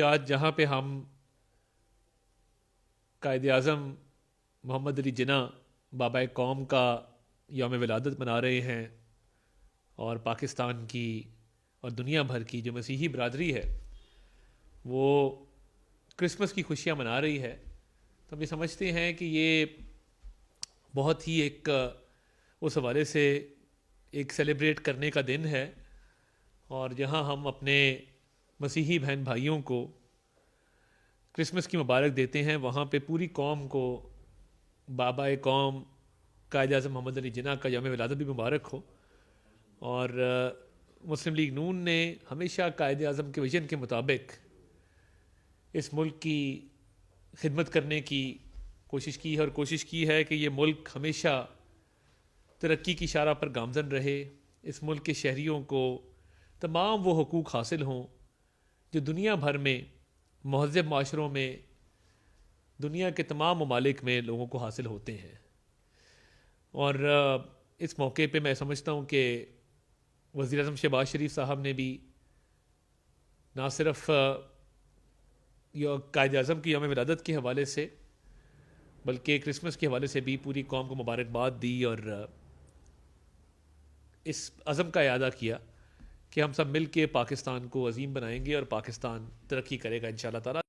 آج جہاں پہ ہم قائد اعظم محمد علی جناح بابا قوم کا یوم ولادت منا رہے ہیں، اور پاکستان کی اور دنیا بھر کی جو مسیحی برادری ہے وہ کرسمس کی خوشیاں منا رہی ہے، تو ہم یہ سمجھتے ہیں کہ یہ بہت ہی ایک اس حوالے سے ایک سیلیبریٹ کرنے کا دن ہے، اور جہاں ہم اپنے مسیحی بہن بھائیوں کو کرسمس کی مبارک دیتے ہیں، وہاں پہ پوری قوم کو بابا قوم قائد اعظم محمد علی جناح کا یوم ولادت بھی مبارک ہو۔ اور مسلم لیگ نون نے ہمیشہ قائد اعظم کے ویژن کے مطابق اس ملک کی خدمت کرنے کی کوشش کی ہے، اور کوشش کی ہے کہ یہ ملک ہمیشہ ترقی کی شارہ پر گامزن رہے، اس ملک کے شہریوں کو تمام وہ حقوق حاصل ہوں جو دنیا بھر میں مہذب معاشروں میں دنیا کے تمام ممالک میں لوگوں کو حاصل ہوتے ہیں۔ اور اس موقع پہ میں سمجھتا ہوں کہ وزیر اعظم شہباز شریف صاحب نے بھی نہ صرف قائد اعظم کی یوم ولادت کے حوالے سے بلکہ کرسمس کے حوالے سے بھی پوری قوم کو مبارکباد دی، اور اس عزم کا اعادہ کیا کہ ہم سب مل کے پاکستان کو عظیم بنائیں گے اور پاکستان ترقی کرے گا انشاءاللہ تعالی۔